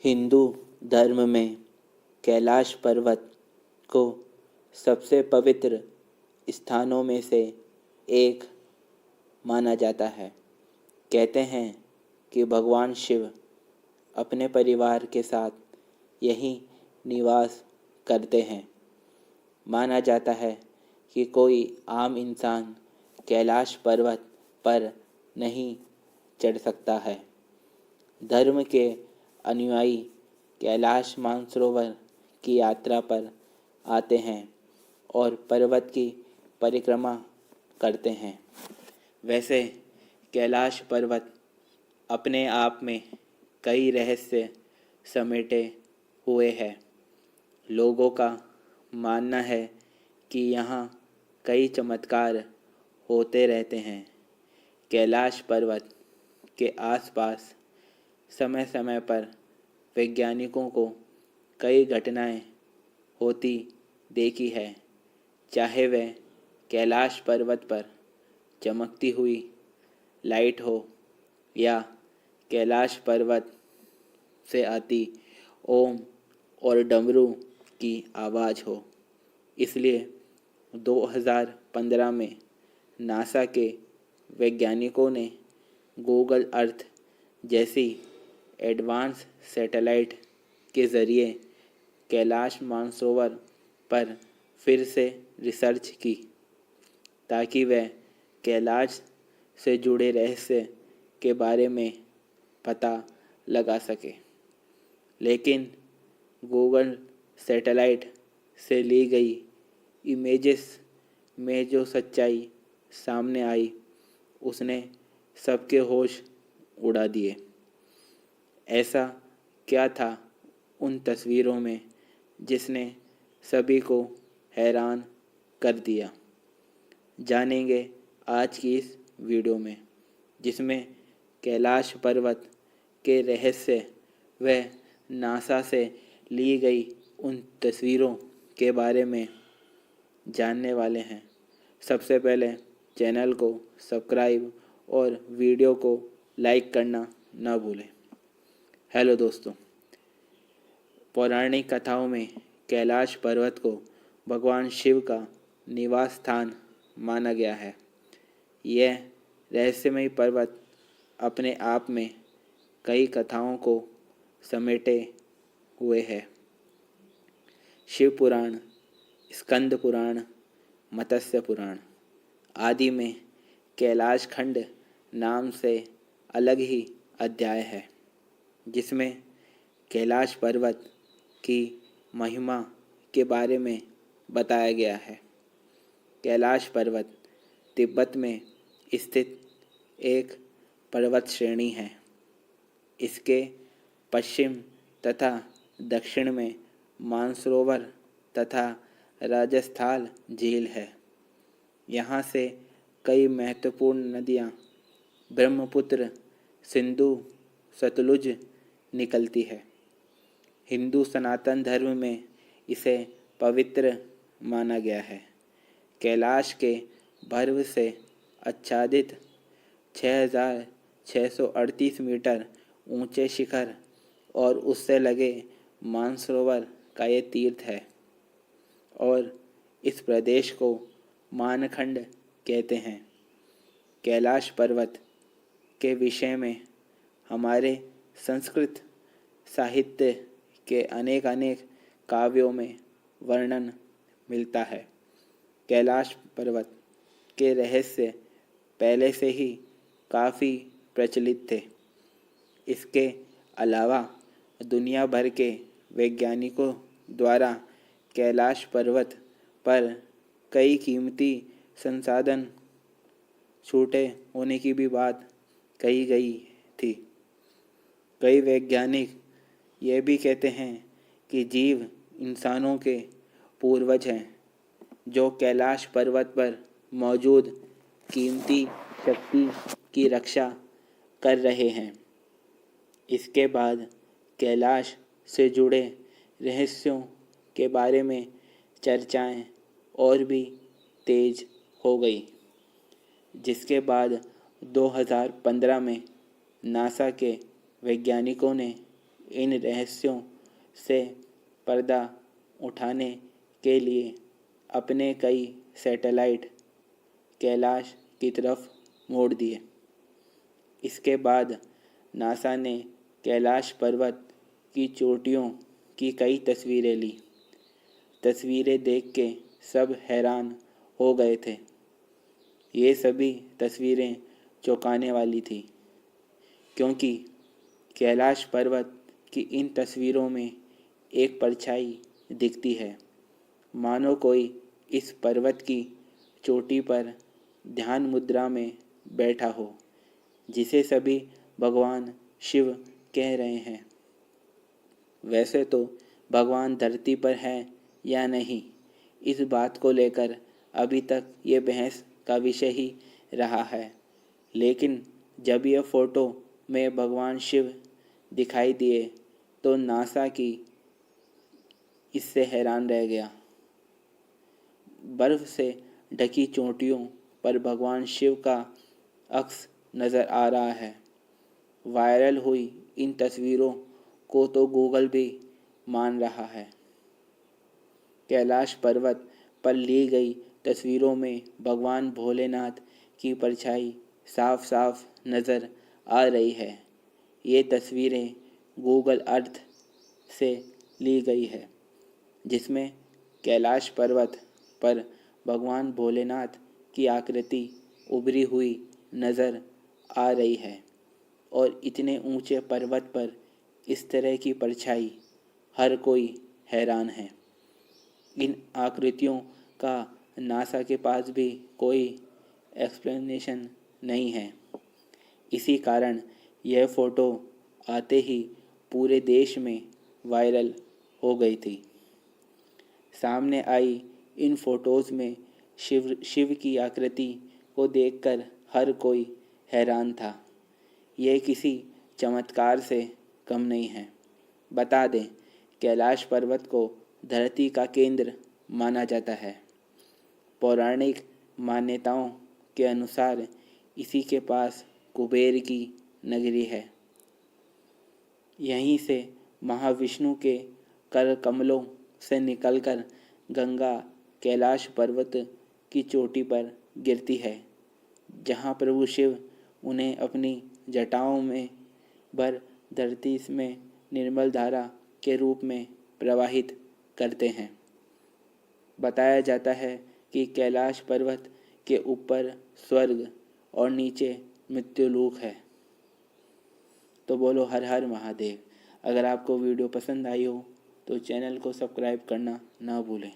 हिंदू धर्म में कैलाश पर्वत को सबसे पवित्र स्थानों में से एक माना जाता है। कहते हैं कि भगवान शिव अपने परिवार के साथ यहीं निवास करते हैं। माना जाता है कि कोई आम इंसान कैलाश पर्वत पर नहीं चढ़ सकता है। धर्म के अनुयायी कैलाश मानसरोवर की यात्रा पर आते हैं और पर्वत की परिक्रमा करते हैं। वैसे कैलाश पर्वत अपने आप में कई रहस्य समेटे हुए है। लोगों का मानना है कि यहाँ कई चमत्कार होते रहते हैं। कैलाश पर्वत के आसपास समय समय पर वैज्ञानिकों को कई घटनाएं होती देखी है, चाहे वह कैलाश पर्वत पर चमकती हुई लाइट हो या कैलाश पर्वत से आती ओम और डमरू की आवाज़ हो। इसलिए 2015 में नासा के वैज्ञानिकों ने गूगल अर्थ जैसी एडवांस सैटेलाइट के ज़रिए कैलाश मानसरोवर पर फिर से रिसर्च की ताकि वह कैलाश से जुड़े रहस्य के बारे में पता लगा सके। लेकिन गूगल सैटेलाइट से ली गई इमेजेस में जो सच्चाई सामने आई उसने सबके होश उड़ा दिए। ऐसा क्या था उन तस्वीरों में जिसने सभी को हैरान कर दिया? जानेंगे आज की इस वीडियो में, जिसमें कैलाश पर्वत के रहस्य व नासा से ली गई उन तस्वीरों के बारे में जानने वाले हैं। सबसे पहले चैनल को सब्सक्राइब और वीडियो को लाइक करना ना भूलें। हेलो दोस्तों, पौराणिक कथाओं में कैलाश पर्वत को भगवान शिव का निवास स्थान माना गया है। यह रहस्यमय पर्वत अपने आप में कई कथाओं को समेटे हुए है। शिव पुराण, स्कंद पुराण, मत्स्य पुराण आदि में कैलाश खंड नाम से अलग ही अध्याय है, जिसमें कैलाश पर्वत की महिमा के बारे में बताया गया है। कैलाश पर्वत तिब्बत में स्थित एक पर्वत श्रेणी है। इसके पश्चिम तथा दक्षिण में मानसरोवर तथा राजस्थान झील है। यहाँ से कई महत्वपूर्ण नदियाँ ब्रह्मपुत्र, सिंधु, सतलुज निकलती है। हिंदू सनातन धर्म में इसे पवित्र माना गया है। कैलाश के भर्व से आच्छादित 6,638 मीटर ऊंचे शिखर और उससे लगे मानसरोवर का ये तीर्थ है और इस प्रदेश को मानखंड कहते हैं। कैलाश पर्वत के विषय में हमारे संस्कृत साहित्य के अनेक काव्यों में वर्णन मिलता है। कैलाश पर्वत के रहस्य पहले से ही काफ़ी प्रचलित थे। इसके अलावा दुनिया भर के वैज्ञानिकों द्वारा कैलाश पर्वत पर कई कीमती संसाधन छूटे होने की भी बात कही गई थी। कई वैज्ञानिक ये भी कहते हैं कि जीव इंसानों के पूर्वज हैं, जो कैलाश पर्वत पर मौजूद कीमती शक्ति की रक्षा कर रहे हैं। इसके बाद कैलाश से जुड़े रहस्यों के बारे में चर्चाएं और भी तेज हो गई, जिसके बाद 2015 में नासा के वैज्ञानिकों ने इन रहस्यों से पर्दा उठाने के लिए अपने कई सैटेलाइट कैलाश की तरफ मोड़ दिए। इसके बाद नासा ने कैलाश पर्वत की चोटियों की कई तस्वीरें ली। तस्वीरें देख के सब हैरान हो गए थे। ये सभी तस्वीरें चौंकाने वाली थी, क्योंकि कैलाश पर्वत की इन तस्वीरों में एक परछाई दिखती है, मानो कोई इस पर्वत की चोटी पर ध्यान मुद्रा में बैठा हो, जिसे सभी भगवान शिव कह रहे हैं। वैसे तो भगवान धरती पर है या नहीं, इस बात को लेकर अभी तक ये बहस का विषय ही रहा है, लेकिन जब यह फ़ोटो में भगवान शिव दिखाई दिए तो नासा की इससे हैरान रह गया। बर्फ से ढकी चोटियों पर भगवान शिव का अक्स नज़र आ रहा है। वायरल हुई इन तस्वीरों को तो गूगल भी मान रहा है। कैलाश पर्वत पर ली गई तस्वीरों में भगवान भोलेनाथ की परछाई साफ साफ नज़र आ रही है। ये तस्वीरें गूगल अर्थ से ली गई है, जिसमें कैलाश पर्वत पर भगवान भोलेनाथ की आकृति उभरी हुई नज़र आ रही है। और इतने ऊंचे पर्वत पर इस तरह की परछाई, हर कोई हैरान है। इन आकृतियों का नासा के पास भी कोई एक्सप्लेनेशन नहीं है। इसी कारण यह फ़ोटो आते ही पूरे देश में वायरल हो गई थी। सामने आई इन फ़ोटोज़ में शिव की आकृति को देखकर हर कोई हैरान था। यह किसी चमत्कार से कम नहीं है। बता दें, कैलाश पर्वत को धरती का केंद्र माना जाता है। पौराणिक मान्यताओं के अनुसार इसी के पास कुबेर की नगरी है। यहीं से महाविष्णु के कर कमलों से निकलकर गंगा कैलाश पर्वत की चोटी पर गिरती है, जहाँ प्रभु शिव उन्हें अपनी जटाओं में भर धरती में निर्मल धारा के रूप में प्रवाहित करते हैं। बताया जाता है कि कैलाश पर्वत के ऊपर स्वर्ग और नीचे मृत्युलोक है। तो बोलो हर हर महादेव। अगर आपको वीडियो पसंद आई हो तो चैनल को सब्सक्राइब करना ना भूलें।